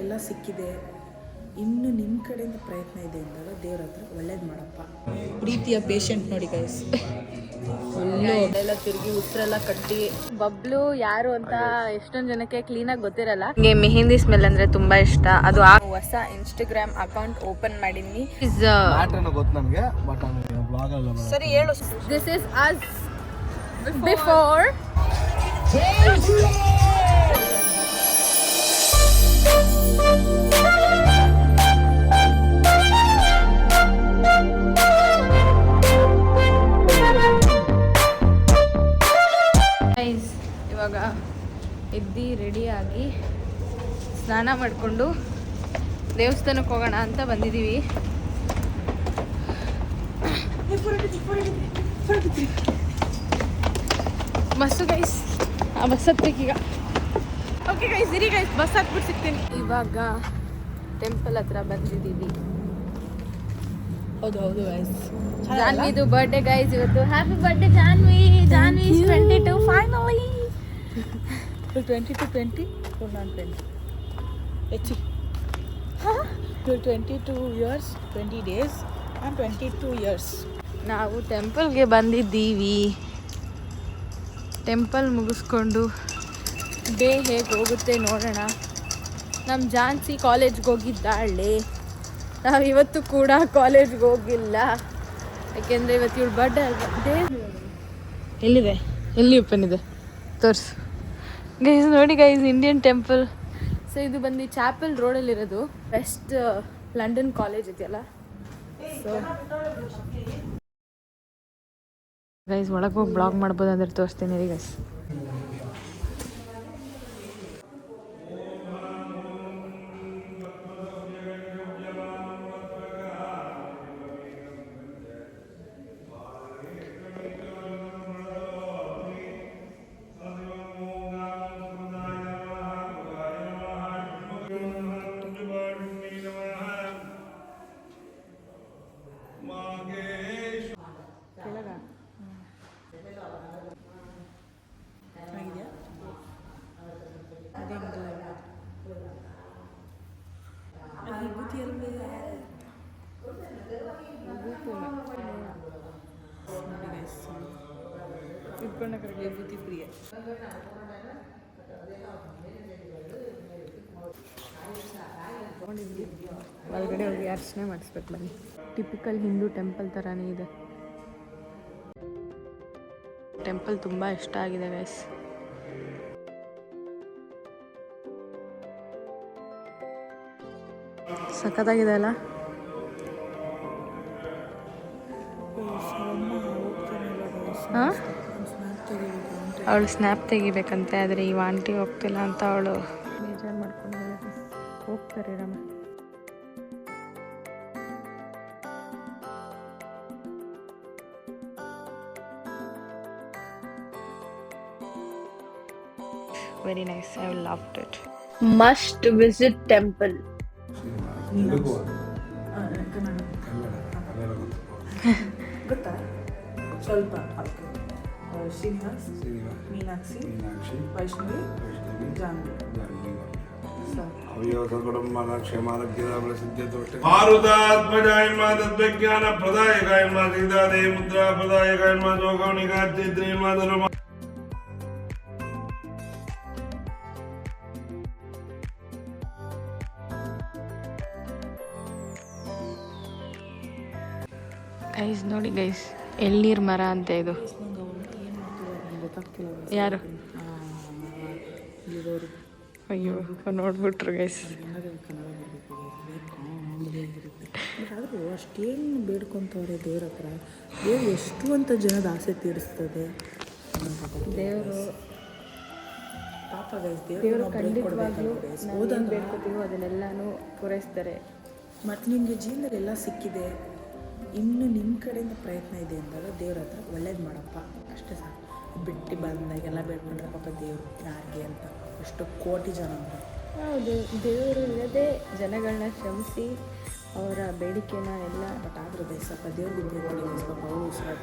ಎಲ್ಲ ಸಿಕ್ಕಿದೆ, ಇನ್ನು ನಿಮ್ಮ ಕಡೆಯಿಂದ ಪ್ರಯತ್ನ ಇದೆ ಅಂದಾಗ ದೇವ್ರ ಹತ್ರ ಒಳ್ಳೇದು ಮಾಡಪ್ಪ. ಪ್ರೀತಿಯ ಪೇಷಂಟ್ ನೋಡಿ ಗೈಸ್, ಎಲ್ಲ ತಿರುಗಿ ಉಸಿರೆಲ್ಲ ಕಟ್ಟಿ. ಬಬ್ಲು ಯಾರು ಅಂತ ಎಷ್ಟೊಂದು ಜನಕ್ಕೆ ಕ್ಲೀನಾಗಿ ಗೊತ್ತಿರಲ್ಲ. ನನಗೆ ಮೆಹಂದಿ ಸ್ಮೆಲ್ ಅಂದ್ರೆ ತುಂಬಾ ಇಷ್ಟ. ಅದು ಹೊಸ ಇನ್ಸ್ಟಾಗ್ರಾಮ್ ಅಕೌಂಟ್ ಓಪನ್ ಮಾಡಿದ್ನಿ. ಸರಿ ಹೇಳು. This is us before. ಇವಾಗ ಎದ್ದು ರೆಡಿಯಾಗಿ ಸ್ನಾನ ಮಾಡಿಕೊಂಡು ದೇವಸ್ಥಾನಕ್ಕೆ ಹೋಗೋಣ ಅಂತ ಬಂದಿದ್ದೀವಿ. ಬಸ್ಸು ಗೈಸ್, ಆ ಬಸ್ ಹತ್ಬೇಕೀಗ. ಓಕೆ ಗೈಸ್, ಇರಿ ಗೈಸ್, ಬಸ್ ಹತ್ಬಿಟ್ಟು ಸಿಗ್ತೀನಿ. ಇವಾಗ ಟೆಂಪಲ್ ಹತ್ರ ಬಂದಿದ್ದೀವಿ. ಹೌದು ಹೌದು ಗೈಸ್, ಜಾನ್ವಿದು ಬರ್ಡೇ ಗೈಸ್ ಇವತ್ತು. Happy birthday Janvi. Janvi 22 finally. 20 or not 20? Echi. 22 years, 20 days and 22 years. ನಾವು ಟೆಂಪಲ್ಗೆ ಬಂದಿದ್ದೀವಿ. ಟೆಂಪಲ್ ಮುಗಿಸ್ಕೊಂಡು ಡೇ ಹೇಗೆ ಹೋಗುತ್ತೆ ನೋಡೋಣ. ನಮ್ಮ ಜಾನ್ಸಿ ಕಾಲೇಜ್ಗೆ ಹೋಗಿದ್ದಾಳೆ. ನಾವು ಇವತ್ತು ಕೂಡ ಕಾಲೇಜ್ಗೆ ಹೋಗಿಲ್ಲ, ಯಾಕೆಂದರೆ ಇವತ್ತು ಇವಳು ಬರ್ಡೇ ಡೇ. ಎಲ್ಲಿದೆ, ಎಲ್ಲಿ ಓಪನ್ ಇದೆ ತೋರಿಸು ಗೈಸ್. ನೋಡಿ ಗೈಸ್, ಇಂಡಿಯನ್ ಟೆಂಪಲ್. ಸೊ ಇದು ಬಂದು ಚಾಪಲ್ ರೋಡಲ್ಲಿರೋದು. ವೆಸ್ಟ್ ಲಂಡನ್ ಕಾಲೇಜ್ ಇದೆಯಲ್ಲ. ಸೊ ಗೈಸ್ ಒಳಗೆ ಹೋಗಿ ಬ್ಲಾಗ್ ಮಾಡ್ಬೋದು ಅಂದ್ರೆ ತೋರಿಸ್ತೀನಿ ರೀ ಗೈಸ್. ವಿಭೂತಿ ಪ್ರಿಯ. ಒಳಗಡೆ ಹೋಗಿ ಅರ್ಚನೆ ಮಾಡಿಸ್ಬೇಕು ಬನ್ನಿ. ಟಿಪಿಕಲ್ ಹಿಂದೂ ಟೆಂಪಲ್ ಥರನೇ ಇದೆ. ಟೆಂಪಲ್ ತುಂಬ ಇಷ್ಟ ಆಗಿದೆ ಗೈಸ್. ಸಖತ್ತಾಗಿದೆ ಅಲ್ಲ. ಅವಳು ಸ್ನ್ಯಾಪ್ ತೆಗಿಬೇಕಂತೆ, ಆದರೆ ಈ ಆಂಟಿ ಹೋಗ್ತಿಲ್ಲ ಅಂತ ಅವಳು ಬೇಜಾರು ಮಾಡ್ಕೊಂಡು ಹೋಗ್ತಾರೆ ರಮ್ಮ. Very nice. I loved it. Must visit temple. ಗೊತ್ತಾ ಸ್ವಲ್ಪ ಶ್ರೀನಿವಾಸ್, ಮೀನಾಕ್ಷಿ, ವೈಷ್ಣವಿ, ಜಾನ್ವಿ. ಮಾರುತಾತ್ಮಜಾಯನ್ಮಾತಜ್ಞಾನ ಪ್ರದಾಯಕಾಯನ್ಮಾ ಸೀತಾದೇ ಮುದ್ರಾ ಪ್ರದಾಯಕಾಯನ್ಮಾ ಜೋಗೌನಿಕಾಚಿದ್ರೇನ್ಮಾಧರ್ಮ. ಗೈಸ್ ನೋಡಿ ಗೈಸ್, ಎಳ್ನೀರು ಮರ ಅಂತ ಇದು. ಯಾರು? ಅಯ್ಯೋ ನೋಡ್ಬಿಟ್ರು ಗೈಸ್. ಆದರೂ ಅಷ್ಟೇನು ಬೇಡ್ಕೊತವ್ರೆ ದೇವ್ರ ಹತ್ರ. ದೇವ್ರು ಎಷ್ಟು ಅಂತ ಜನದ ಆಸೆ ತೀರಿಸ್ತದೆ ದೇವರು. ಪಾಪ ಗೈಸ್, ದೇವರು ಖಂಡಿತವಾಗ್ಲೂ ನಾವು ಬೇಡ್ಕೊತೀವೋ ಅದನ್ನೆಲ್ಲನೂ ಪೂರೈಸ್ತಾರೆ. ಮತ್ತು ನಿಮಗೆ ಜೀವನದಲ್ಲಿ ಎಲ್ಲ ಸಿಕ್ಕಿದೆ, ಇನ್ನು ನಿಮ್ಮ ಕಡೆಯಿಂದ ಪ್ರಯತ್ನ ಇದೆ ಅಂದಾಗ ದೇವ್ರ ಹತ್ರ ಒಳ್ಳೇದು ಮಾಡಪ್ಪ, ಅಷ್ಟೇ ಸಾಕು. ಬಿಟ್ಟು ಬಂದಾಗೆಲ್ಲ ಬೇಡ್ಕೊಂಡ್ರೆ ಪಾಪ ದೇವರು ಯಾರಿಗೆ ಅಂತ ಎಷ್ಟು ಕೋಟಿ ಜನ ಅಂತ. ಹೌದು, ದೇವರು ಇಲ್ಲದೆ ಜನಗಳನ್ನ ಶ್ರಮಿಸಿ ಅವರ ಬೇಡಿಕೆನ ಎಲ್ಲ. ಬಟ್ ಆದರೂ ಗೈಸ್ ಸ್ವಲ್ಪ ದೇವ್ರಿಗೆ ಬೇಡ್ಕೊಡಿ ಗೈಸ್, ಪಾಪ ಅವರು ಉಸಿರಾಟ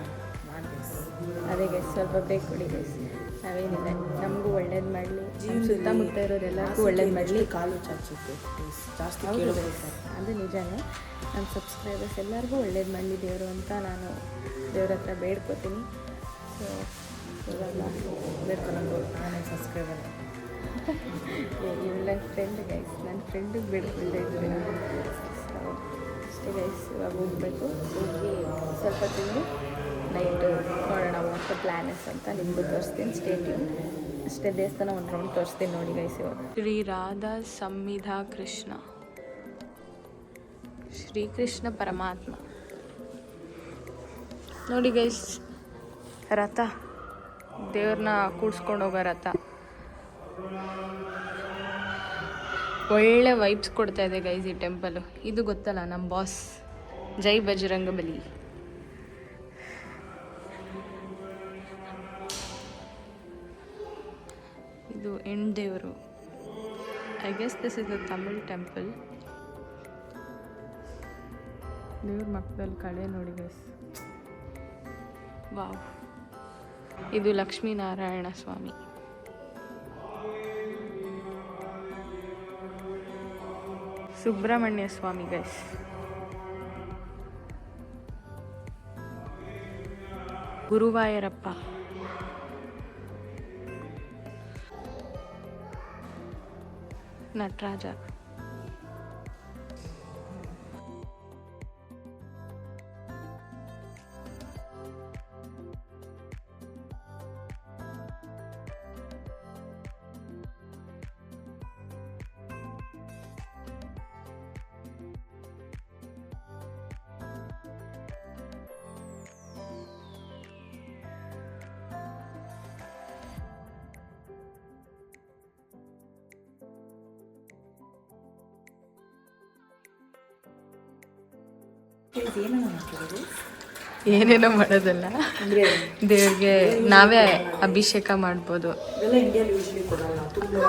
ಮಾಡಿ ಗೈಸ್. ಅದೇ ಗೈಸ್ ಸ್ವಲ್ಪ ಬೇಕು ಕೊಡಿ ಗೈಸ್. ನಾವೇನಿಲ್ಲ, ನಮಗೂ ಒಳ್ಳೇದು ಮಾಡಲಿ. ಸುತ್ತಮುತ್ತ ಇರೋರೆಲ್ಲರಿಗೂ ಒಳ್ಳೇದು ಮಾಡಲಿ. ಕಾಲು ಚಾಚುತ್ತೆ ಜಾಸ್ತಿ ಹೌದು ಕೇಳಬೇಕು. ಅದು ನಿಜನೇ. ನಮ್ಮ ಸಬ್ಸ್ಕ್ರೈಬರ್ಸ್ ಎಲ್ಲರಿಗೂ ಒಳ್ಳೇದು ಮಾಡಲಿ ದೇವರು ಅಂತ ನಾನು ದೇವ್ರ ಹತ್ರ ಬೇಡ್ಕೋತೀನಿ. ಸೊ ಇವಾಗ ಬೇಡ್ಕೊಂಡು ನಾನೇ ಸಬ್ಸ್ಕ್ರೈಬರ್. ಇವಳು ನನ್ನ ಫ್ರೆಂಡ್ ಗೈಸ್, ನನ್ನ ಫ್ರೆಂಡಿಗೆ ಬೇಡ್ಕೊಳ್ತಾ ಇದ್ವಿ ನಾವು. ಸೊ ಅಷ್ಟೇ ಗೈಸ್, ಇವಾಗ ಹೋಗಬೇಕು. ಹೋಗಿ ಸ್ವಲ್ಪ ತಿಂದು ನೈಟು ನೋಡೋಣ ವಾಟ್ ಪ್ಲ್ಯಾನಸ್ ಅಂತ ನಿಮಗೂ ತೋರಿಸ್ತೀನಿ. ಸ್ಟೇಟ್ಯೂನ್ ಅಷ್ಟೇ. ದೇವಸ್ಥಾನ ಒಂದು ರೌಂಡ್ ತೋರಿಸ್ತೀನಿ ನೋಡಿ ಗೈಸ್. ಇವಾಗ ಶ್ರೀ ರಾಧಾ ಸಂವಿಧಾ ಕೃಷ್ಣ, ಶ್ರೀಕೃಷ್ಣ ಪರಮಾತ್ಮ ನೋಡಿ ಗೈಸ್. ರಥ, ದೇವ್ರನ್ನ ಕೂಡ್ಸ್ಕೊಂಡು ಹೋಗೋ ರಥ. ಒಳ್ಳೆ ವೈಬ್ಸ್ ಕೊಡ್ತಾ ಇದೆ ಗೈಸ್ ಈ ಟೆಂಪಲು. ಇದು ಗೊತ್ತಲ್ಲ ನಮ್ಮ ಬಾಸ್ ಜೈ ಬಜರಂಗ ಬಲಿ. ಇದು ಹೆಣ್ಣು ದೇವರು. I guess this is a Tamil temple. ದೇವ್ರ ಮಕ್ಕದಲ್ಲಿ ಕಳೆ ನೋಡಿ ಗೈಸ್. ವಾವ್. ಇದು ಲಕ್ಷ್ಮೀನಾರಾಯಣ ಸ್ವಾಮಿ. ಸುಬ್ರಹ್ಮಣ್ಯ ಸ್ವಾಮಿ ಗೈಸ್. ಗುರುವಾಯರಪ್ಪ. ನಟರಾಜ. ಏನೇನೋ ಮಾಡೋದಲ್ಲ, ಅಂದರೆ ದೇವ್ರಿಗೆ ನಾವೇ ಅಭಿಷೇಕ ಮಾಡ್ಬೋದು. ಇದೆಲ್ಲ ಇಂಡಿಯಲ್ಲಿ ಯೂಶ್ವಲಿ ಕೊಡಲ್ಲ, ತುಂಬ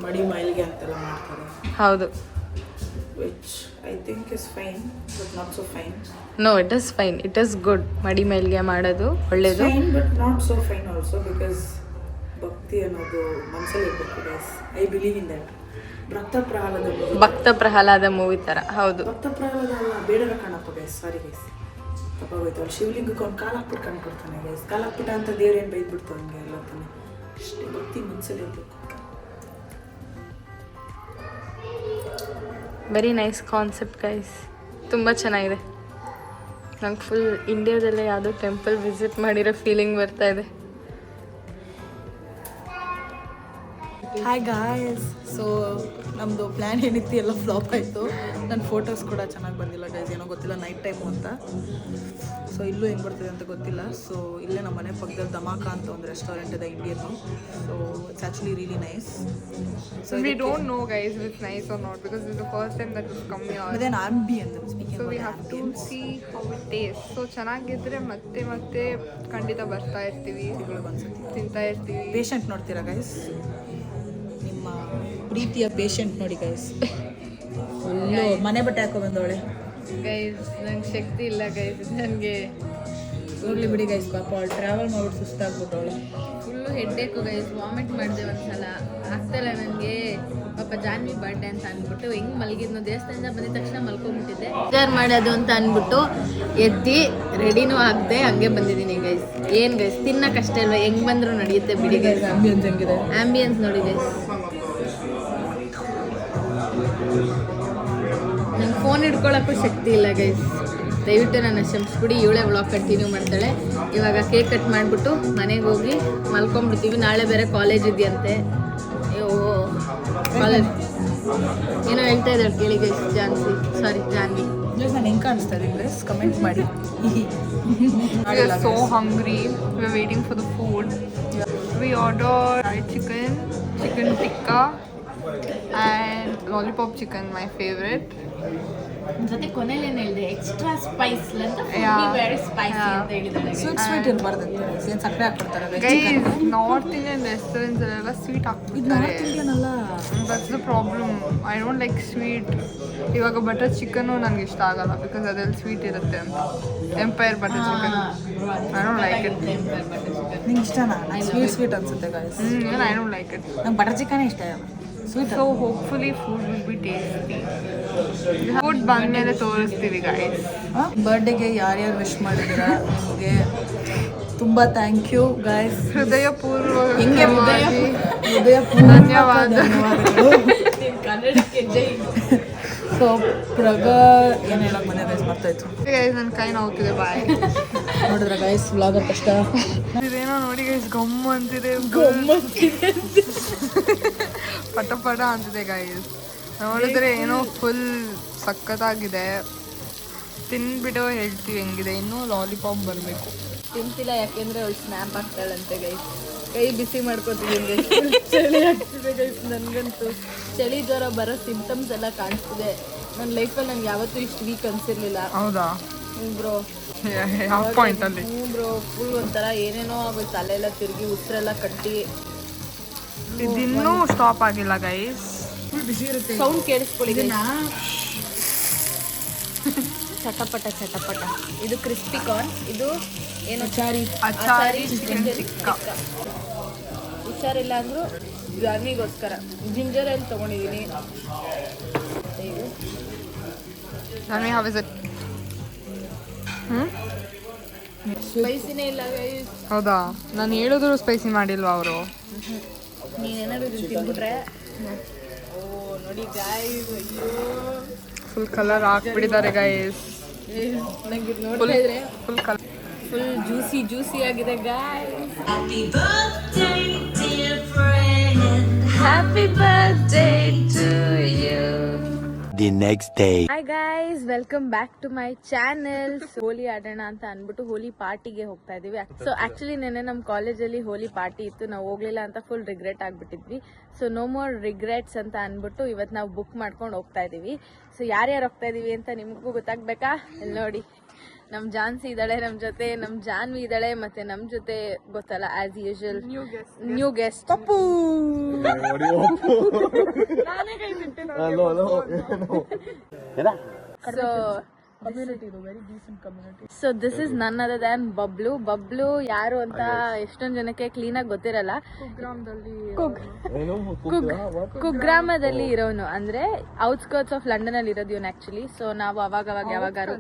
ಮಡಿ ಮೈಲ್ಗೆ ಅಂತೆಲ್ಲ ಮಾಡ್ತಾರೆ. ಹೌದು. Which I think is fine but not so fine. No, it is fine, it is good. ಮಡಿ ಮೇಲ್ಗೆ ಮಾಡೋದು ಒಳ್ಳೇದು. Fine but not so fine also, because ಭಕ್ತಿ ಅನ್ನೋದು ಮನಸ್ಸಲ್ಲಿ ಇರಬೇಕು guys. I believe in that. Bhakta Prahlada movie ಥರ. ಹೌದು. ಭಕ್ತ ಪ್ರಹ್ಲಾದ ಅಲ್ಲ, ಬೇಡರ ಕಣಪ್ಪ ಗೈಸ್. Sorry guys, ತಪ್ಪಾಗೋಯ್ತು. ಅವ್ರು ಶಿವಲಿಂಗಕ್ಕೆ ಅವ್ನು ಕಾಲು ಹಾಕ್ಬಿಟ್ಟು ಕಣ್ಣು ಕೊಡ್ತಾನೆ ಗೈಸ್. ಕಾಲು ಹಾಕ್ಬಿಟ್ಟ ಅಂತ ದೇವ್ರೇನು ಬೈದ್ಬಿಡ್ತು ಹಂಗೆ ಎಲ್ಲ ತಾನೆ. ಅಷ್ಟೇ ಭಕ್ತಿ ಮನಸ್ಸಲ್ಲಿ ಇರಬೇಕು. Very nice concept guys. ತುಂಬ ಚೆನ್ನಾಗಿದೆ. ನಂಗೆ ಫುಲ್ ಇಂಡಿಯಾದಲ್ಲೇ ಯಾವುದೋ ಟೆಂಪಲ್ ವಿಸಿಟ್ ಮಾಡಿರೋ ಫೀಲಿಂಗ್ ಬರ್ತಾ ಇದೆ. Hi guys. ಸೊ ನಮ್ಮದು ಪ್ಲ್ಯಾನ್ ಏನಿತ್ತು ಎಲ್ಲ ಫ್ಲಾಪ್ ಆಯಿತು. ನನ್ನ ಫೋಟೋಸ್ ಕೂಡ ಚೆನ್ನಾಗಿ ಬಂದಿಲ್ಲ ಗೈಸ್. ಏನೋ ಗೊತ್ತಿಲ್ಲ, ನೈಟ್ ಟೈಮು ಅಂತ. ಸೊ ಇಲ್ಲೂ ಹೆಂಗೆ ಬರ್ತದೆ ಅಂತ ಗೊತ್ತಿಲ್ಲ. ಸೊ ಇಲ್ಲೇ ನಮ್ಮ ಮನೆ ಪಕ್ಕದಲ್ಲಿ ಧಮಾಕ ಅಂತ ಒಂದು ರೆಸ್ಟೋರೆಂಟ್ ಇದೆ Indian. So it's actually really nice. So we don't know guys if it's nice or not because this is the first time that we've come here. But then ambience, speaking So about we have to ambience. see how it tastes. So ಚೆನ್ನಾಗಿದ್ರೆ ಮತ್ತೆ ಮತ್ತೆ ಖಂಡಿತ ಬರ್ತಾ ಇರ್ತೀವಿ, ತಿಂತಾ ಇರ್ತೀವಿ. Patient ನೋಡ್ತೀರಾ guys? ನಿಮ್ಮ ಪ್ರೀತಿಯ ಪೇಷಂಟ್ ನೋಡಿ ಗೈಸ್. ಫುಲ್ಲು ಮನೆ ಬಟ್ಟೆ ಹಾಕೋ ಬಂದವಳೆ ಗೈಸ್. ನಂಗೆ ಶಕ್ತಿ ಇಲ್ಲ ಗೈಸ್, ನನಗೆ ಹೋಗ್ಲಿ ಬಿಡಿ ಗೈಸ್. ಪಾಪ ಅವಳು ಟ್ರಾವೆಲ್ ಮಾಡ್ಬಿಟ್ಟು ಸುಸ್ತಾಗ್ಬಿಟ್ಟವಳು. Full headache guys. ವಾಮಿಟ್ ಮಾಡಿದೆ ಒಂದ್ಸಲ, ಆಗ್ತಾಯಿಲ್ಲ ನನಗೆ. ಪಾಪ ಜಾನ್ವಿ ಬರ್ಡೇ ಅಂತ ಅಂದ್ಬಿಟ್ಟು ಹೆಂಗೆ ಮಲಗಿದ್ನೋ, ದೇವಸ್ಥಾನದಿಂದ ಬಂದಿದ ತಕ್ಷಣ ಮಲ್ಕೊಂಡ್ಬಿಟ್ಟಿದ್ದೆ. ವಿಚಾರ ಮಾಡೋದು ಅಂತ ಅಂದ್ಬಿಟ್ಟು ಎತ್ತಿ ರೆಡಿನೂ ಆಗದೆ ಹಂಗೆ ಬಂದಿದ್ದೀನಿ ಗೈಸ್. ಏನು ಗೈಸ್, ತಿನ್ನಕ್ಕಷ್ಟೇ ಅಲ್ವಾ, ಹೆಂಗೆ ಬಂದರೂ ನಡೆಯುತ್ತೆ ಬಿಡಿ ಗೈಸ್. ಆಂಬಿಯನ್ಸ್ ಹೆಂಗಿದೆ? ಆಂಬಿಯನ್ಸ್ ನೋಡಿ ಗೈಸ್. ನಂಗೆ ಫೋನ್ ಹಿಡ್ಕೊಳ್ಳೋಕ್ಕೂ ಶಕ್ತಿ ಇಲ್ಲ ಗೈಸ್. ದಯವಿಟ್ಟು ನನ್ನ ಕ್ಷಮಿಸ್ಬಿಡಿ. ಇವಳೇ ವ್ಲಾಗ್ ಕಂಟಿನ್ಯೂ ಮಾಡ್ತಾಳೆ. ಇವಾಗ ಕೇಕ್ ಕಟ್ ಮಾಡಿಬಿಟ್ಟು ಮನೆಗೆ ಹೋಗಿ ಮಲ್ಕೊಂಡ್ಬಿಡ್ತೀವಿ. ನಾಳೆ ಬೇರೆ ಕಾಲೇಜ್ ಇದೆಯಂತೆ. ಅಯ್ಯೋ ಕಾಲೇಜ್ ಏನೋ ಹೇಳ್ತಾ ಇದ್ದಾಳೆ ಕೇಳಿ ಗೈಸ್. ಜಾನ್ವಿ. ನಾನು ಹೆಂಗೆ ಕಾಣಿಸ್ತಾ ಇದ್ದೀನಿ ಗೈಸ್? ಕಮೆಂಟ್ ಮಾಡಿ. We are so hungry. We are waiting for the food. We ordered fried chicken, chicken tikka and lollipop chicken, my favorite. ಜೊತೆ ಕೊನೆಯಲ್ಲಿ ಏನು ಹೇಳಿದೆ ಎಕ್ಸ್ಟ್ರಾ ಸ್ಪೈಸ್ ಅಂತ Yeah. ವೆರಿ ಸ್ಪೈಸಿ ಅಂತ ಹೇಳಿದಾಳೆ ಸ್ವೀಟ್ ಇರಬಾರ್ದಂತೆ ಏನು ಸಕ್ಕರೆ ಹಾಕ್ಬಿಡ್ತಾರೆ ಗೈಸ್ ನಾರ್ತ್ ಇಂಡಿಯನ್ ರೆಸ್ಟೋರೆಂಟ್ಸ್ ಎಲ್ಲ sweet ಇದು ಹಾಕ್ಬಿಡ್ತಾರೆ. ನಾರ್ತ್ ಇಂಡಿಯನ್ ಅಲ್ಲ. That's the problem. I don't like sweet. ಇವಾಗ ಬಟರ್ ಚಿಕನ್ನು ನನಗೆ ಇಷ್ಟ ಆಗಲ್ಲ ಬಿಕಾಸ್ ಅದರಲ್ಲಿ ಸ್ವೀಟ್ ಇರುತ್ತೆ ಅಂತ. Empire butter chicken I don't like it. ನಿಂಗೆ ಇಷ್ಟನಾ? ಸ್ವೀಟ್ ಅನ್ಸುತ್ತೆ guys. even I don't like it. ನಂಗೆ ಬಟರ್ ಚಿಕನೇ ಇಷ್ಟ ಆಗಲ್ಲ. Sweet So hopefully food will be tasty. Food ಬಂದಮೇಲೆ ತೋರಿಸ್ತೀವಿ ಗೈಸ್. ಬರ್ಡೇಗೆ ಯಾರ್ಯಾರು ವಿಶ್ ಮಾಡಿದ್ದೀರಾ ನಿಮಗೆ ತುಂಬ ಥ್ಯಾಂಕ್ ಯು ಗೈಸ್. ಹೃದಯಪೂರ್ವ ಹಿಂಗೆ ಹೃದಯ ಧನ್ಯವಾದಗಳು. ಕನ್ನಡಕ್ಕೆ ಜೈ. ಸೊ ಪ್ರಗಾ ಏನು ಹೇಳೋಕೆ ಮನೆ ಗೈಸ್ ಮಾಡ್ತಾಯಿತ್ತು. ಗೈಸ್ ನನ್ನ ಕೈ ನೋವ್ತಿದೆ ಬಾಯ್. ನೋಡಿದ್ರೆ ಗೈಸ್ ವ್ಲಾಗರ್ ಕಷ್ಟ. ಇದೇನೋ ನೋಡಿ ಗೈಸ್ ಗಮ್ ಅಂತಿದೆ. ಪಟ ಪಟ ಅಂತಿದೆ ಗೈಸ್. ನೋಡಿದ್ರೆ ಏನೋ ಫುಲ್ ಸಖತ್ತಾಗಿದೆ. ತಿನ್ಬಿಟ್ಟು ಹೇಳ್ತೀವಿ ಹೆಂಗಿದೆ. ಇನ್ನೂ ಲಾಲಿಪಾಪ್ ಬರಬೇಕು. ತಿಂತಿಲ್ಲ ಯಾಕೆಂದ್ರೆ ಅವಳು ಸ್ನ್ಯಾಪ್ ಆಗ್ತಾಳಂತೆ ಗೈಸ್. ಕೈ ಬಿಸಿ ಮಾಡ್ಕೊತಿದ್ದೀನಿ ಗೈಸ್. ಚಳಿ ಆಗ್ತಿದೆ ಗೈಸ್. ನನಗಂತೂ ಚಳಿ ಜ್ವರ ಬರೋ ಸಿಂಪ್ಟಮ್ಸ್ ಎಲ್ಲ ಕಾಣಿಸ್ತಿದೆ. ನನ್ನ ಲೈಫಲ್ಲಿ ನನಗೆ ಯಾವತ್ತೂ ಇಷ್ಟು ವೀಕ್ ಅನ್ಸಿರ್ಲಿಲ್ಲ. ಹೌದಾ? ಬ್ರೋ ಯಾವ ಪಾಯಿಂಟಲ್ಲಿ? ಬ್ರೋ ಫುಲ್ ಒಂಥರ ಏನೇನೋ ಆಗುತ್ತೆ. ತಲೆಲ್ಲ ತಿರುಗಿ ಉಸಿರೆಲ್ಲ ಕಟ್ಟಿ. ಇದಿನ್ನೂ ಸ್ಟಾಪ್ ಆಗಿಲ್ಲ ಗೈಸ್. ಬಿಸಿ ಇರುತ್ತೆ. ಸೌಂಡ್ ಕೇಳಿಸ್ಕೊಳ್ಳಿ guys. ಚಟಪಟ ಚಟಪಟ. ಇದು ಕ್ರಿಸ್ಪಿ ಕಾರ್ನ್. ಇದು ಏನು ಅಚಾರಿ ಚಿಕನ್ ಟಿಕ್ಕ. ಹುಷಾರಿಲ್ಲ ಅಂದರೂ ಜಾರ್ನಿಗೋಸ್ಕರ ಜಿಂಜರ್ ಅಲ್ಲಿ ತೊಗೊಂಡಿದ್ದೀನಿ. Jahnvi how is it? ಸ್ಪೈಸಿನೇ ಇಲ್ಲ ಗೈಸ್. ಹೌದಾ? ನಾನು ಹೇಳಿದ್ರು ಸ್ಪೈಸಿ ಮಾಡಿಲ್ವಾ ಅವರು? ನೀನೇನಾದ್ರು ತಿಂದ್ಬಿಟ್ರೆ ಓ ನೋಡಿ ಗಾಯ್ಸ್. ಅಯ್ಯೋ ಫುಲ್ ಕಲರ್ ಹಾಕ್ಬಿಟ್ಟಿದ್ದಾರೆ ಗೈಸ್. ನಂಗೆ ಇದು ನೋಡ್ತಾ ಇದ್ರೆ ಫುಲ್ ಕಲರ್ ಫುಲ್ ಜ್ಯೂಸಿ ಆಗಿದೆ guys. Happy birthday to you. The next day. Hi guys, welcome back to my channel. Holi ಆಡೋಣ ಅಂತ ಅನ್ಬಿಟ್ಟು ಹೋಲಿ ಪಾರ್ಟಿಗೆ ಹೋಗ್ತಾ ಇದೀವಿ. ಸೊ ಆಕ್ಚುಲಿ ನೆನ್ನೆ ನಮ್ಮ ಕಾಲೇಜಲ್ಲಿ ಹೋಲಿ ಪಾರ್ಟಿ ಇತ್ತು. ನಾವು ಹೋಗ್ಲಿಲ್ಲ ಅಂತ ಫುಲ್ ರಿಗ್ರೆಟ್ ಆಗ್ಬಿಟ್ಟಿದ್ವಿ. ಸೊ ನೋ ಮೋರ್ ರಿಗ್ರೆಟ್ಸ್ ಅಂತ ಅನ್ಬಿಟ್ಟು ಇವತ್ತು ನಾವು ಬುಕ್ ಮಾಡ್ಕೊಂಡು ಹೋಗ್ತಾ ಇದೀವಿ. ಸೊ ಯಾರ್ಯಾರು ಹೋಗ್ತಾ ಇದೀವಿ ಅಂತ ನಿಮಗೂ ಗೊತ್ತಾಗ್ಬೇಕಾ? ಇಲ್ಲಿ ನೋಡಿ, ನಮ್ ಜಾನ್ಸಿ ಇದ್ದಾಳೆ ನಮ್ ಜೊತೆ, ನಮ್ ಜಾನ್ವಿ ಇದ್ದಾಳೆ, ಮತ್ತೆ ನಮ್ ಜೊತೆ ಗೊತ್ತಲ್ಲ as usual new guest Pappu. So this is ನನ್ ಅದರ್ ದ್ಯಾನ್ ಬಬ್ಲು. ಬಬ್ಲು ಯಾರು ಅಂತ ಎಷ್ಟೊಂದ್ ಜನಕ್ಕೆ ಕ್ಲೀನ್ ಆಗಿ ಗೊತ್ತಿರಲ್ಲ. ಕುಗ್ರಾಮದಲ್ಲಿ ಇರೋನು, ಅಂದ್ರೆ ಔಟ್ಸ್ಕರ್ಟ್ಸ್ ಆಫ್ ಲಂಡನ್ ಅಲ್ಲಿ ಇರೋದು ಇವನು ಆಕ್ಚುಲಿ. ಸೊ ನಾವು ಅವಾಗ ಯಾವಾಗಾರು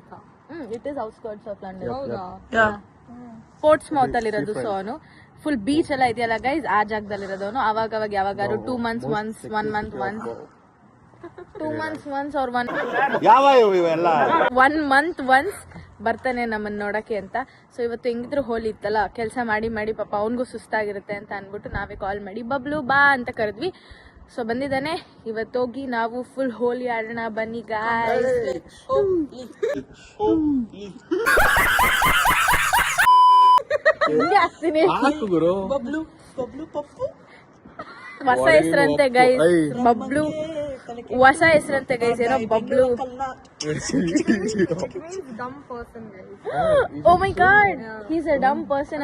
it is outskirts of London, Portsmouth ಅಲ್ಲಿ ಇರೋದು. ಸೊ ಅವನು ಫುಲ್ ಬೀಚ್ ಎಲ್ಲ ಇದೆಯಲ್ಲ ಗೈಸ್, ಆ ಜಾಗದಲ್ಲಿ ಇರೋದು ಅವನು. ಅವಾಗ ಯಾವಾಗಾರು 2 months once, 1 month once, 2 months once or 1 month once ಬರ್ತಾನೆ ನಮ್ಮನ್ನ ನೋಡಕ್ಕೆ ಅಂತ. ಸೊ ಇವತ್ತು ಹೆಂಗಿದ್ರು ಹೋಲಿ ಇತ್ತಲ್ಲ, ಕೆಲಸ ಮಾಡಿ ಪಾಪ ಅವನಿಗೂ ಸುಸ್ತಾಗಿರುತ್ತೆ ಅಂತ ಅನ್ಬಿಟ್ಟು ನಾವೇ ಕಾಲ್ ಮಾಡಿ ಬಬ್ಲು ಬಾ ಅಂತ ಕರೆದ್ವಿ. ಸೊ ಬಂದಿದ್ದಾನೆ. ಇವತ್ತೋಗಿ ನಾವು ಫುಲ್ ಹೋಲಿ ಆಡೋಣ ಬನ್ನಿ ಗಾಯ್ಸ್. ಆಗ್ತೀನಿ. ಹೊಸ ಹೆಸರಂತೆ ಗೈಸ್, ಬಬ್ಲು. ಹೊಸ ಹೆಸರಂತೆ ಗೈಸ್, ಏನೋ Bablu. Oh my God, he is a dumb person.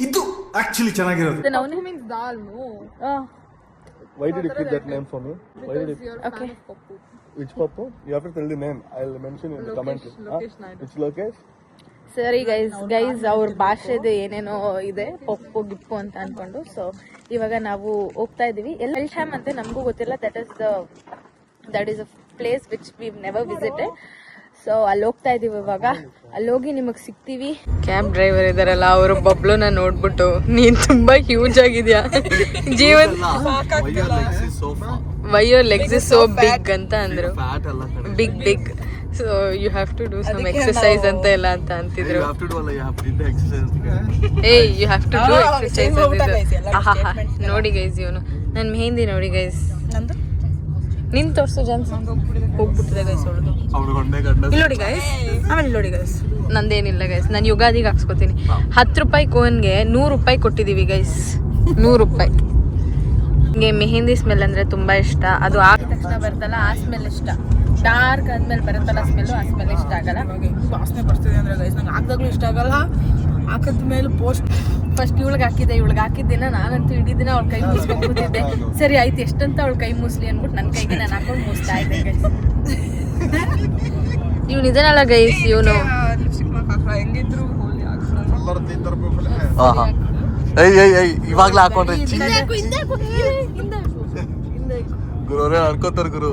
ಇದು ಆಕ್ಚುಲಿ ಚೆನ್ನಾಗಿರೋದು. Why did you keep that name for me? Why did you? Okay. Which Poppo? You have to tell the name. I'll mention in the comment. Which Lokesh? ಸರಿ guys ಅವ್ರ ಭಾಷೆದು ಏನೇನೋ ಇದೆ, ಪಪ್ಪು ಗಿಪ್ಪು ಅಂತ ಅನ್ಕೊಂಡು. So ಇವಾಗ ನಾವು ಹೋಗ್ತಾ ಇದೀವಿ. ಎಲ್ಶಾಮ್ ಅಂತ ನಮಗೂ ಗೊತ್ತಿಲ್ಲ. That is a place which we never visited. So ಅಲ್ಲಿ ಹೋಗ್ತಾ ಇದೀವಿ ಇವಾಗ. ಅಲ್ಲೋಗಿ ನಿಮಗ್ ಸಿಗ್ತೀವಿ. ಕ್ಯಾಬ್ ಡ್ರೈವರ್ ಇದಾರಲ್ಲ ಅವರು ಬಬ್ಲುನ ನೋಡ್ಬಿಟ್ಟು, ನೀನ್ ತುಂಬಾ ಹ್ಯೂಜ್ ಆಗಿದ್ಯಾ Jeevan, why your legs is so big ಅಂತ ಅಂದ್ರು. Big so you have to do some exercise ಅಂತ ಎಲ್ಲ ಅಂತ ಅಂತಿದ್ರು. You have to do all. You have to do the exercise. ಏಯ್ you have to do exercise ಅಂತಿದ್ರು. ಆಹಾ ನೋಡಿ ಗೈಸ್, ಇವನು ನನ್ನ ಮೆಹಂದಿ ನೋಡಿ ಗೈಸ್. ನಿನ್ ತೋರ್ಸು ಜಾನ್ಸನ್. ಹೋಗ್ಬಿಟ್ಟಿದೆ ಗೈಸ್ ಅವಳದು. ಇಲ್ಲಿ ನೋಡಿ ಗೈಸ್, ಆಮೇಲೆ ನೋಡಿ ಗೈಸ್ ನಂದೇನಿಲ್ಲ ಗೈಸ್. ನಾನು ಯುಗಾದಿಗೆ ಹಾಕ್ಸ್ಕೊತೀನಿ. 10 ರೂಪಾಯಿ ಕೋನ್ಗೆ 100 ರೂಪಾಯಿ ಕೊಟ್ಟಿದೀವಿ ಗೈಸ್. 100 ರೂಪಾಯಿ ನನಗೆ ಮೆಹಂದಿ ಸ್ಮೆಲ್ ಅಂದರೆ ತುಂಬ ಇಷ್ಟ. ಅದು ಆಗಿದ ತಕ್ಷಣ ಬರುತ್ತಲ್ಲ ಆ ಸ್ಮೆಲ್ ಇಷ್ಟ. ಡಾರ್ಕ್ ಆದ್ಮೇಲೆ ಬರುತ್ತಲ್ಲ ಸ್ಮೆಲ್ಲು, ಆ ಸ್ಮೆಲ್ ಇಷ್ಟ ಆಗಲ್ಲ. ವಾಸನೆ ಬರ್ತಿದೆ ಅಂದರೆ ಗೈಸ್ ನಂಗೆ ಹಾಕ್ದಾಗ್ಲೂ ಇಷ್ಟ ಆಗಲ್ಲ. ಹಾಕಿದ ಮೇಲೆ ಫಸ್ಟ್ ಇವಳಿಗೆ ಹಾಕಿದ್ದಿನ ನಾನಂತೂ ಇಡೀ ದಿನ ಅವಳ ಕೈ ಮುಸ್ಕೊಂಡ್ಬಿಟ್ಟಿದ್ದೆ. ಸರಿ ಆಯ್ತು ಎಷ್ಟಂತ ಅವಳ ಕೈ ಮುಸ್ಲಿ ಅಂದ್ಬಿಟ್ಟು ನನ್ನ ಕೈಗೆ ನಾನು ಹಾಕೊಂಡು ಮುಸ್ತಾ ಇದ್ದೆ ಗೈಸ್. ಇವ್ನು ಇದನ್ನಲ್ಲ ಗೈಸ್, ಇವನು ಇವಾಗ್ಲೇ ಹಾಕೊಂಡ್ರೆ ಗುರುವರೇ ಅನ್ಕೋತಾರ ಗುರು.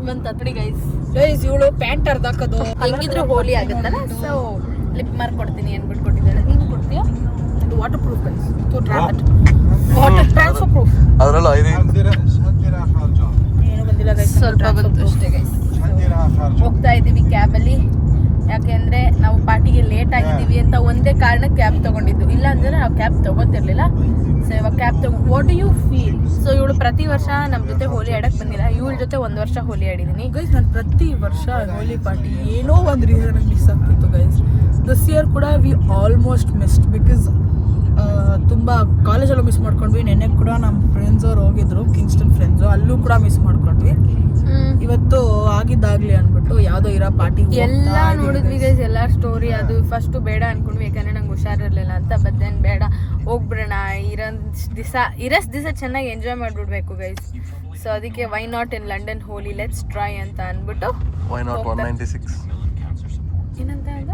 ಬಂತಡಿ ಗೈಸ್. ಗೈಸ್ ಇವಳು ಪ್ಯಾಂಟ್ ಅರ್ಧಾಕೋದು ಹೆಂಗಿದ್ರು ಹೋಲಿ ಆಗುತ್ತಲ್ಲ, ಸೊ ಲಿಪ್ ಮಾರ್ಕ್ ಕೊಡ್ತೀನಿ ಅಂದ್ಬಿಟ್ಟು ಕೊಟ್ಟಿದ್ದಾಳೆ. ನೀನು ಕೊಡ್ತೀಯಾ? ಇದು water proof guys, water transfer proof. ಅದ್ರಲ್ಲ ಏನು ಬಂದಿಲ್ಲ ಗೈಸ್, ಸ್ವಲ್ಪ ಬಂತು ಅಷ್ಟೇ ಗೈಸ್. ಹೋಗ್ತಾ ಇದ್ದೀವಿ ಕ್ಯಾಬಲ್ಲಿ. ಯಾಕೆಂದ್ರೆ ನಾವು ಪಾರ್ಟಿಗೆ ಲೇಟ್ ಆಗಿದ್ದೀವಿ ಅಂತ ಒಂದೇ ಕಾರಣಕ್ಕೆ ಕ್ಯಾಬ್ ತಗೊಂಡಿದ್ದು. ಇಲ್ಲ ಅಂದ್ರೆ ನಾವು ಕ್ಯಾಬ್ ತಗೋತಿರ್ಲಿಲ್ಲ. ಸೊ ಇವಾಗ cab what do you feel? So ಇವಳು ಪ್ರತಿ ವರ್ಷ ನಮ್ಮ ಜೊತೆ ಹೋಲಿ ಆಡಕ್ ಬಂದಿಲ್ಲ. ಇವಳ ಜೊತೆ 1 ವರ್ಷ ಹೋಲಿ ಆಡಿದ್ದೀನಿ ಗೈಸ್. ನಾನು ಪ್ರತಿ ವರ್ಷ ಹೋಲಿ ಪಾರ್ಟಿ ಏನೋ ಒಂದು ರೀಸನ್ ಮಿಸ್ ಆಗ್ತಿತ್ತು ಗೈಸ್. ದಿಸ್ ಇಯರ್ ಕೂಡ ವಿ ಆಲ್ಮೋಸ್ಟ್ ಮಿಸ್ಡ್ ಬಿಕಾಸ್ ತುಂಬ ಕಾಲೇಜಲ್ಲೂ ಮಿಸ್ ಮಾಡ್ಕೊಂಡ್ವಿ. ನೆನ್ನೆ ಕೂಡ ನಮ್ಮ ಫ್ರೆಂಡ್ಸ್ ಅವ್ರು ಹೋಗಿದ್ರು, ಕಿಂಗ್ಸ್ಟನ್ ಫ್ರೆಂಡ್ಸು, ಅಲ್ಲೂ ಕೂಡ ಮಿಸ್ ಮಾಡ್ಕೊಂಡ್ವಿ. ಇವತ್ತು ಆಗಿದ್ದಾಗ್ಲಿ ಅಂದ್ಬಿಟ್ಟು ಯಾವುದೋ ಇರೋ ಪಾರ್ಟಿ ಎಲ್ಲ ನೋಡಿದ್ವಿ ಗೈಸ್, ಎಲ್ಲ ಸ್ಟೋರಿ. ಅದು ಫಸ್ಟ್ ಬೇಡ ಅನ್ಕೊಂಡ್ವಿ, ಯಾಕಂದ್ರೆ ನಂಗೆ ಹುಷಾರಿರ್ಲಿಲ್ಲ ಅಂತ. ಬದ್ದೇನು ಬೇಡ ಹೋಗ್ಬಿಡೋಣ, ಇರಸ್ ದಿವಸ ಚೆನ್ನಾಗಿ ಎಂಜಾಯ್ ಮಾಡಿಬಿಡ್ಬೇಕು ಗೈಸ್. ಸೊ ಅದಕ್ಕೆ why not in London Holi, let's try ಅಂತ ಅಂದ್ಬಿಟ್ಟು. ವೈ ನಾಟ್ 196 ಏನಂತ ಅಂದ?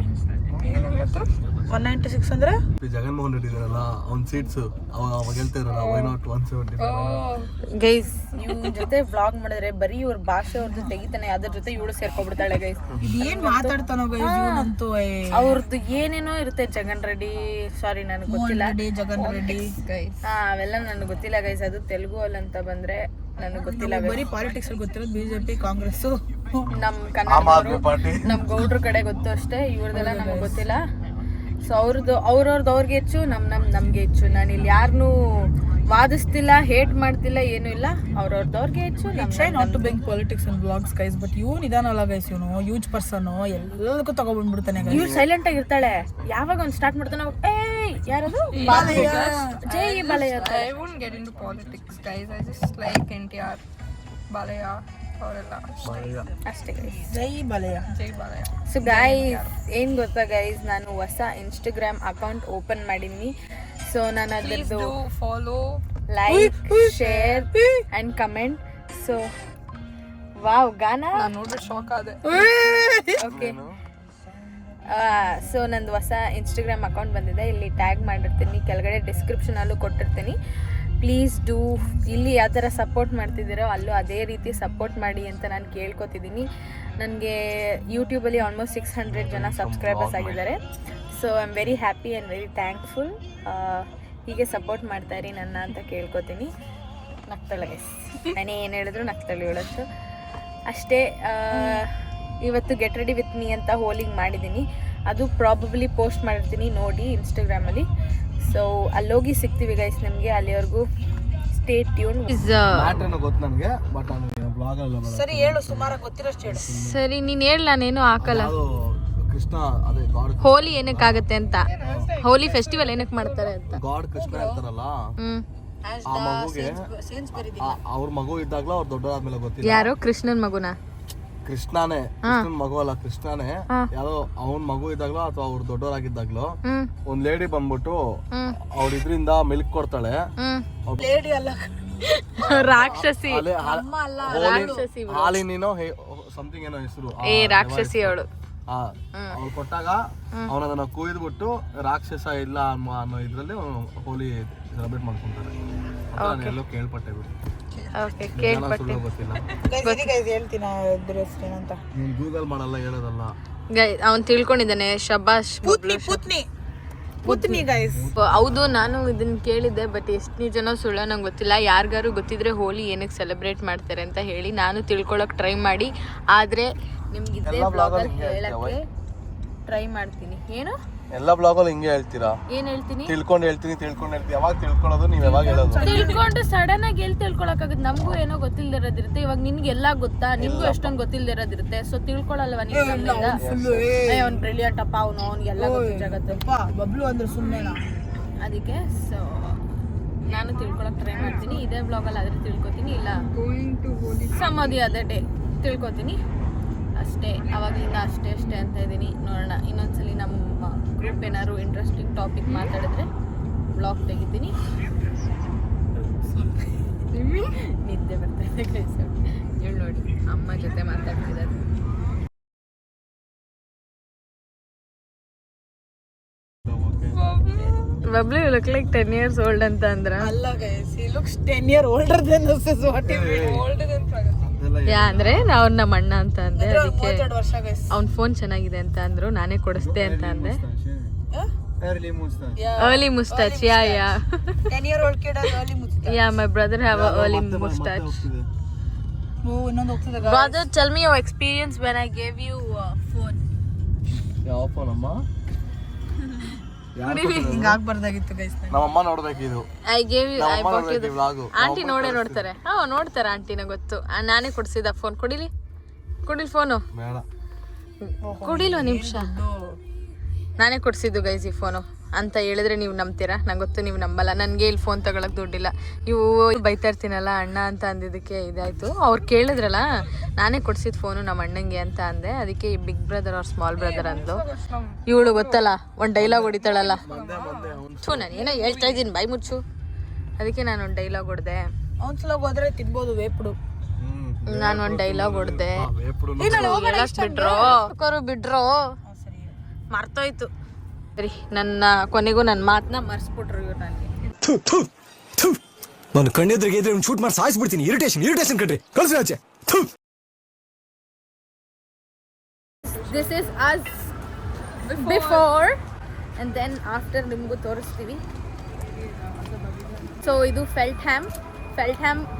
196 ಅಂದ್ರೆ ಜಗನ್ಮೋಹನ್ ರೆಡ್ಡಿ ಇದಾರಲ್ಲ ಅವ್ನ ಸೀಟ್ಸ್ ಅವಾಗ ಹೇಳ್ತಾ ಇರಲ್ಲ ವೈ ನಾಟ್ 170 ಗೈಸ್. ಇವ್ರ ಜೊತೆ ವ್ಲಾಗ್ ಮಾಡಿದ್ರೆ ಬರೀ ಇವ್ರ ಭಾಷೆ ಅವ್ರದ್ದು ತೆಗಿತಾನೆ, ಅದ್ರ ಜೊತೆ ಇವಳು ಸೇರ್ಕೊಬಿಡ್ತಾಳೆ ಗೈಸ್. ಏನ್ ಮಾತಾಡ್ತಾನೋ ಗೈಸ್ ಇವನಂತೂ. ಅವ್ರದ್ದು ಏನೇನೋ ಇರುತ್ತೆ. ಜಗನ್ ರೆಡ್ಡಿ, ಸಾರಿ ನನಗೆ ಗೊತ್ತಿಲ್ಲ. ಜಗನ್ ರೆಡ್ಡಿ ಅವೆಲ್ಲ ನನಗೆ ಗೊತ್ತಿಲ್ಲ ಗೈಸ್. ಅದು ತೆಲುಗು ಅಂತ ಬಂದ್ರೆ ನನಗೆ ಗೊತ್ತಿಲ್ಲ. ಬರೀ ಪಾಲಿಟಿಕ್ಸ್ ಗೊತ್ತಿರೋದು ಬಿಜೆಪಿ, ಕಾಂಗ್ರೆಸ್, ನಮ್ ಕನ್ನಡ, ನಮ್ ಗೌಡ್ರ ಕಡೆ ಗೊತ್ತು ಅಷ್ಟೇ. ಇವ್ರದೆಲ್ಲ ನಮಗೆ ಗೊತ್ತಿಲ್ಲ. ಸೊ ಅವ್ರವ್ರದ್ದು ಅವ್ರಿಗೆ ಹೆಚ್ಚು, ನಮ್ಗೆ ಹೆಚ್ಚು. ನಾನು ಇಲ್ಲಿ ಯಾರನ್ನೂ ವಾದಿಸ್ತಿಲ್ಲ, ಹೇಟ್ ಮಾಡ್ತಿಲ್ಲ, ಏನೂ ಇಲ್ಲ. ಅವ್ರವ್ರದವ್ರಿಗೆ ಹೆಚ್ಚು. Try not to bring politics and blogs guys, but ಇವನು ಇದಾನಲ್ಲ ಗೈಸ್, ಇವನು ಯೂಜ್ ಪರ್ಸನ್, ಎಲ್ಲದಕ್ಕೂ ತಗೊಬಂದ್ಬಿಡ್ತಾನೆ. ಇವ್ರು ಸೈಲೆಂಟ್ ಆಗಿರ್ತಾಳೆ. ಯಾವಾಗ ಒಂದು ಸ್ಟಾರ್ಟ್ ಮಾಡ್ತಾನೆ, ಯಾರದು ಜೈ Balayya. I won't get into politics guys, I just like NTR, Balayya ಅವರೆಲ್ಲ ಅಷ್ಟೇ ಗೈಸ್. ಜೈ ಬಾಲಯ್ಯ. ಸೊ ಗೈಸ್ ಏನು ಗೊತ್ತಾ ಗೈಸ್, ನಾನು ಹೊಸ ಇನ್ಸ್ಟಾಗ್ರಾಮ್ ಅಕೌಂಟ್ ಓಪನ್ ಮಾಡೀನಿ. ಸೊ ನಾನು ಅದರದ್ದು follow, like, share and comment. So wow, ಗಾನ ನೋಡ್ಬಿಟ್ಟು ಶಾಕ್ ಆದೆ. ಓಕೆ. ಸೊ ನಂದು ಹೊಸ ಇನ್ಸ್ಟಾಗ್ರಾಮ್ ಅಕೌಂಟ್ ಬಂದಿದೆ. ಇಲ್ಲಿ ಟ್ಯಾಗ್ ಮಾಡಿರ್ತೀನಿ, ಕೆಳಗಡೆ ಡಿಸ್ಕ್ರಿಪ್ಷನಲ್ಲೂ ಕೊಟ್ಟಿರ್ತೀನಿ. Please do. ಇಲ್ಲಿ ಯಾವ ಥರ ಸಪೋರ್ಟ್ ಮಾಡ್ತಿದ್ದೀರೋ ಅಲ್ಲೂ ಅದೇ ರೀತಿ ಸಪೋರ್ಟ್ ಮಾಡಿ ಅಂತ ನಾನು ಕೇಳ್ಕೊತಿದ್ದೀನಿ. ನನಗೆ ಯೂಟ್ಯೂಬಲ್ಲಿ ಆಲ್ಮೋಸ್ಟ್ 600 ಜನ ಸಬ್ಸ್ಕ್ರೈಬರ್ಸ್ ಆಗಿದ್ದಾರೆ. So I am very happy and very thankful. ಹೀಗೆ ಸಪೋರ್ಟ್ ಮಾಡ್ತಾಯಿರಿ ನನ್ನ ಅಂತ ಕೇಳ್ಕೊತೀನಿ. ನಗ್ತಾಳೆ ಗೈಸ್, ನಾನೇ ಏನು ಹೇಳಿದ್ರು ನಗ್ತಾಳೆ ಇವಳಂತೂ ಅಷ್ಟೇ. ಇವತ್ತು ಗೆಟ್ ರೆಡಿ ವಿತ್ ಮೀ ಅಂತ ಹೋಲಿಂಗ್ ಮಾಡಿದ್ದೀನಿ. ಅದು ಪ್ರಾಬಬ್ಲಿ ಪೋಸ್ಟ್ ಮಾಡಿರ್ತೀನಿ ನೋಡಿ ಇನ್ಸ್ಟಾಗ್ರಾಮಲ್ಲಿ. ಸೊ ಅಲ್ಲೋಗಿ ಸಿಗ್ತೀವಿ ಗೈಸ್ ನಿಮಗೆ. ಅಲ್ಲಿವರೆಗೂ ಸ್ಟೇ ಟ್ಯೂನ್. ಗೊತ್ತು ನನಗೆ, ಬಟ್ ನಾನು ಬ್ಲಾಗ್ ಅಲ್ಲ. ಸರಿ ಹೇಳು, ಸುಮಾರು ಗೊತ್ತಿರೋಷ್ಟು ಹೇಳು. ಸರಿ ನೀನು ಹೇಳ, ನಾನೇನು ಹಾಕಲ್ಲ. ಕೃಷ್ಣ ಅದೇ ಗಾಡ್, ಹೋಲಿ ಏನಕ್ಕಾಗತ್ತೆ ಅಂತ, ಹೋಲಿ ಫೆಸ್ಟಿವಲ್ ಏನಕ್ಕೆ ಮಾಡ್ತಾರೆ ಅಂತ. ಗಾಡ್ ಕೃಷ್ಣ ಇರ್ತಾರಲ್ಲ, ಆ ಮಗುಗೆ ಅವ್ರ ಮಗು ಇದ್ದಾಗ್ಲೂ ಅವ್ರು ದೊಡ್ಡದಾದ್ಮೇಲೆ ಗೊತ್ತಿಲ್ಲ. ಯಾರೋ ಕೃಷ್ಣನ್ ಮಗುನ? ಕೃಷ್ಣನೇ, ಕೃಷ್ಣನ್ ಮಗು ಅಲ್ಲ, ಕೃಷ್ಣನೇ. ಯಾವ್ದೋ ಅವ್ನ ಮಗು ಇದ್ದಾಗ್ಲೋ ಅಥವಾ ಅವ್ರು ದೊಡ್ಡವರಾಗಿದ್ದಾಗ್ಲೋ ಒಂದ್ ಲೇಡಿ ಬಂದ್ಬಿಟ್ಟು ಅವ್ರ ಇದ್ರಿಂದ ಮಿಲ್ಕ್ ಕೊಡ್ತಾಳೆ. ಲೇಡಿ ಅಲ್ಲ, ರಾಕ್ಷಸಿ. ಹಾಲಿನೇನೋ ಸಮಥಿಂಗ್ ಏನೋ ಹೆಸರು. ರಾಕ್ಷಸಿ ಅವಳು. ಅವ್ರು ಕೊಟ್ಟಾಗ ಅವನದನ್ನ ಕುಯ್ದ್ಬಿಟ್ಟು ರಾಕ್ಷಸ ಇಲ್ಲ ಅನ್ನೋ ಇದ್ರಲ್ಲಿ ಹೋಲಿ ಸೆಲೆಬ್ರೇಟ್ ಮಾಡ್ಕೊಂತಾರೆ. ಎಲ್ಲೋ ಕೇಳ್ಪಟ್ಟೆ ಬಿಡು. ಓಕೆ, ಕೇಳ್ಪಟ್ಟೆ. ಗೊತ್ತಿಲ್ಲ, ಹೇಳ್ತೀನಿ ಅದ್ರ ಹೆಸರೇನಂತ. ನೀನ್ ಗೂಗಲ್ ಮಾಡಲ್ಲ, ಹೇಳೋದಲ್ಲ. ಅವ್ನು ತಿಳ್ಕೊಂಡಿದ್ದಾನೆ. ಶಬಾಷ್. ಪುತ್ನಿ ಗೈಸ್. ಹೌದು, ನಾನು ಇದನ್ನ ಕೇಳಿದ್ದೆ, ಬಟ್ ಎಷ್ಟು ಜನ ಸುಳ್ಳ ನಂಗೆ ಗೊತ್ತಿಲ್ಲ. ಯಾರಿಗಾರು ಗೊತ್ತಿದ್ರೆ ಹೋಲಿ ಏನಕ್ಕೆ ಸೆಲೆಬ್ರೇಟ್ ಮಾಡ್ತಾರೆ ಅಂತ ಹೇಳಿ, ನಾನು ತಿಳ್ಕೊಳಕ್ ಟ್ರೈ ಮಾಡಿ. ಆದರೆ ನಿಮ್ಗೆ ಇದೇ ಬ್ಲಾಗಲ್ಲಿ ಹೇಳಕ್ಕೆ ಟ್ರೈ ಮಾಡ್ತೀನಿ. ಏನು ಎಲ್ಲ ಬ್ಲಾಗಲ್ಲಿ ಹಿಂಗೆ ಹೇಳ್ತೀರಾ? ಏನ್ ಹೇಳ್ತೀನಿ? ತಿಳ್ಕೊಂಡು ಹೇಳ್ತೀನಿ. ಯಾವಾಗ ತಿಳ್ಕೊಳ್ಳೋದು, ನೀವ್ ಯಾವಾಗ ಹೇಳೋದು? ತಿಳ್ಕೊಂಡು ಸಡನ್ ಆಗಿ ಎಲ್ಲಿ ತಿಳ್ಕೊಳಕ್ಕಾಗುತ್ತೆ? ನಮಗೂ ಏನೋ ಗೊತ್ತಿಲ್ದಿರೋದಿರುತ್ತೆ. ಇವಾಗ ನಿನ್ಗೆ ಎಲ್ಲ ಗೊತ್ತಾ, ನಿನ್ಗೂ ಎಷ್ಟೊಂದು ಗೊತ್ತಿಲ್ದಿರೋದಿರುತ್ತೆ. ಸೊ ತಿಳ್ಕೊಳಲ್ವ ನೀವು? ಅವ್ನು ಬ್ರಿಲಿಯಂಟ್ ಅಪ್ಪ, ಅವ್ನಿಗೆಲ್ಲ ಗೊತ್ತಾಗತ್ತೆ. ಬಬ್ಲು ಅಂದ್ರೆ ಸುಮ್ಮನೆನಾ? ಅದಕ್ಕೆ ಸೊ ನಾನು ತಿಳ್ಕೊಳಕ್ ಟ್ರೈ ಮಾಡ್ತೀನಿ. ಇದೇ ಇದೇ ಬ್ಲಾಗಲ್ಲಿ ಆದ್ರೆ ತಿಳ್ಕೊತೀನಿ, ಇಲ್ಲ some of the other day ತಿಳ್ಕೊತೀನಿ ಅಷ್ಟೇ. ಅವಾಗಲಿಂದ ಅಷ್ಟೇ ಅಂತ ಇದ್ದೀನಿ. ನೋಡೋಣ, ಇನ್ನೊಂದ್ಸಲಿ ನಮ್ಮ ಗ್ರೂಪ್ ಏನಾದ್ರು ಇಂಟ್ರೆಸ್ಟಿಂಗ್ ಟಾಪಿಕ್ ಮಾತಾಡಿದ್ರೆ ಬ್ಲಾಗ್ ತೆಗಿತೀನಿ. ನಿದ್ದೆ ಬರ್ತಾ ಇದೆ ಗೈಸ್. ಹೇಳಿ ನೋಡಿ, ಅಮ್ಮ ಜೊತೆ ಮಾತಾಡ್ತಿದ್ದಾರೆ. Bablu you look like 10 years old ಅಂತ ಅಂದ್ರ. ಅಲ್ಲ guys, he looks 10 years older than us. Is what he older than ಯಾ ಅಂದ್ರೆ ಅವ್ರ ನಮ್ಮ ಅಣ್ಣ ಅಂತ ಅಂದೆ, ಅದಕ್ಕೆ 32 ವರ್ಷ ಗೈಸ್. ಅವ್ನ ಫೋನ್ ಚೆನ್ನಾಗಿದೆ ಅಂತ ಅಂದ್ರು, ನಾನೇ ಕೊಡಿಸ್ದೆ ಅಂತ ಅಂದೆ. Early mustache, yeah. 10-year-old kid has early mustache. Yeah, my brother have a early mustache. ಇನ್ನೊಂದು ಹೋಗ್ತದೆ. Brother, tell me your experience when I gave you a phone. ಯಾವ ಫೋನ್ ಅಮ್ಮ? ಹಿಂಗ ಆಗ್ಬಾರ್ದಾಗಿತ್ತು ಗೈಸ್. ನಮ್ಮಮ್ಮ ನೋಡ್ಬೇಕಿದು. I gave you, I bought you the vlog. Aunty ನೋಡ್ತಾರೆ. ನೋಡ್ತಾರೆ ಆಂಟಿನ ಗೊತ್ತು. ನಾನೇ ಕೊಡ್ಸಿದ ಫೋನ್. ಕೊಡಿಲಿ ಫೋನು. ಬೇಡ. ಕೊಡಿಲ್ವ ನಿಮಿಷ. ನಾನೇ ಕೊಡ್ಸಿದ್ದು ಗೈಸ್ ಈ ಫೋನು ಅಂತ ಹೇಳಿದ್ರೆ ನೀವು ನಂಬ್ತೀರಾ? ನಂಗೆ ಗೊತ್ತು ನೀವು ನಂಬಲ್ಲ. ನನಗೆ ಇಲ್ಲಿ ಫೋನ್ ತಗೊಳಕ್ ದುಡ್ಡಿಲ್ಲ. ಇವು ಬೈತಾ ಇರ್ತೀನಲ್ಲ ಅಣ್ಣ ಅಂತ ಅಂದಿದ್ದಕ್ಕೆ ಇದಾಯ್ತು. ಅವ್ರು ಕೇಳಿದ್ರಲ್ಲ, ನಾನೇ ಕೊಡ್ಸಿದ್ ಫೋನು ನಮ್ಮ ಅಣ್ಣಂಗೆ ಅಂತ ಅಂದೆ. ಅದಕ್ಕೆ ಈ ಬಿಗ್ ಬ್ರದರ್ ಅವ್ರ ಸ್ಮಾಲ್ ಬ್ರದರ್ ಅಂದ್ಲು. ಇವಳು ಗೊತ್ತಲ್ಲ, ಒಂದು ಡೈಲಾಗ್ ಹೊಡಿತಾಳಲ್ಲ, ನಾನು ಏನೋ ಹೇಳ್ತಾ ಇದ್ದೀನಿ ಬಾಯಿ ಮುಚ್ಚು. ಅದಕ್ಕೆ ನಾನು ಒಂದು ಡೈಲಾಗ್ ಹೊಡೆದೆ. ಒಂದ್ಸಲ ಹೋದ್ರೆ ತಿನ್ಬೋದು ವೇಪುಡು. ನಾನು ಒಂದು ಡೈಲಾಗ್ ಹೊಡೆದೆ. ಬಿಡ್ರೋ ಮರ್ತೋಯ್ತು. ಸರಿ, ನನ್ನ ಕೊನೆಗೂ ನನ್ನ ಮಾತನ್ನ ಮರ್ಸ್ಬಿಟ್ರು ಇವ್ರು ನನಗೆ. ನಾನು ಕಣ್ಣೆದ್ರಿಗೆ ಇದ್ರೆ ಶೂಟ್ ಮಾಡಿ ಸಾಯಿಸ್ಬಿಡ್ತೀನಿ. ಇರಿಟೇಷನ್ ಕಣ್ರಿ, ಕಳ್ಸಿ ಆಚೆ. This is us before and then after ನಿಮಗೂ ತೋರಿಸ್ತೀವಿ. ಸೊ ಇದು ಫೆಲ್ಟ್ಹ್ಯಾಮ್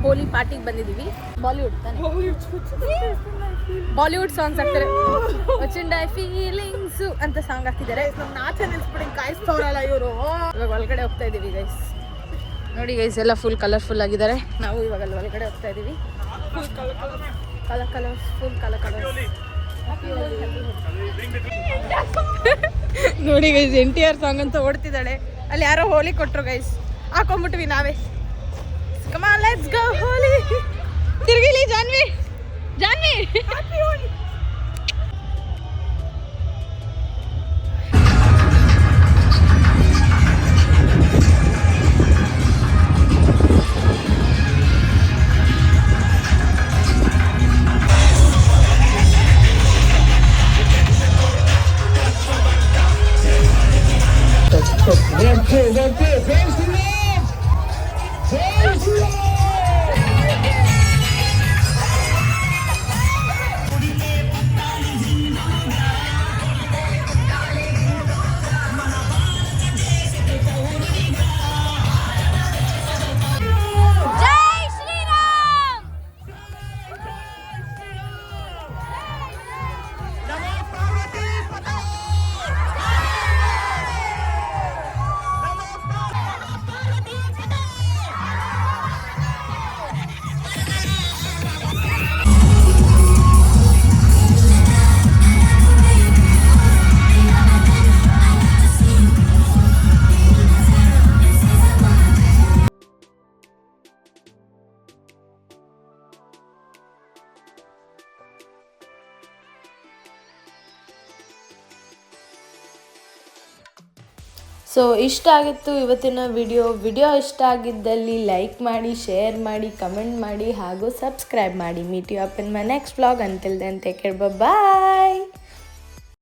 ಹೋಲಿ ಪಾರ್ಟಿಗೆ ಬಂದಿದ್ದೀವಿ. ಬಾಲಿವುಡ್ ಸಾಂಗ್ಸ್ ಹಾಕ್ತಾರೆ. ವಚುಂಡೈ ಫೀಲಿಂಗ್ಸ್ ಅಂತ ಸಾಂಗ್ ಹಾಕಿದ್ದಾರೆ. ನಾಚ ನೆನ್ಸ್ಬಿಡಿ ಕಾಯಿಸ್ತವ್ರಲ್ಲ ಇವರು. ಇವಾಗ ಒಳಗಡೆ ಹೋಗ್ತಾ ಇದೀವಿ ಗೈಸ್. ನೋಡಿ ಗೈಸ್, ಎಲ್ಲ ಫುಲ್ ಕಲರ್ಫುಲ್ ಆಗಿದ್ದಾರೆ. ನಾವು ಇವಾಗ ಅಲ್ಲಿ ಒಳಗಡೆ ಹೋಗ್ತಾ ಇದೀವಿ. ನೋಡಿ ಗೈಸ್, NTR ಸಾಂಗ್ ಅಂತ ಓಡ್ತಿದ್ದಾಳೆ. ಅಲ್ಲಿ ಯಾರೋ ಹೋಲಿ ಕೊಟ್ರು ಗೈಸ್, ಹಾಕೊಂಡ್ಬಿಟ್ವಿ ನಾವೇ. Come on, let's go Holi. ತಿರ್ಗಿಲಿ ಜಾನ್ವಿ. ಹ್ಯಾಪಿ ಹೋಲಿ. ಸೊ ಇಷ್ಟ ಆಗಿತ್ತು ಇವತ್ತಿನ ವಿಡಿಯೋ ಇಷ್ಟ ಆಗಿದ್ದಲ್ಲಿ ಲೈಕ್ ಮಾಡಿ, ಶೇರ್ ಮಾಡಿ, ಕಮೆಂಟ್ ಮಾಡಿ ಹಾಗೂ ಸಬ್ಸ್ಕ್ರೈಬ್ ಮಾಡಿ. Meet you up in my next vlog. Until then take care, bye.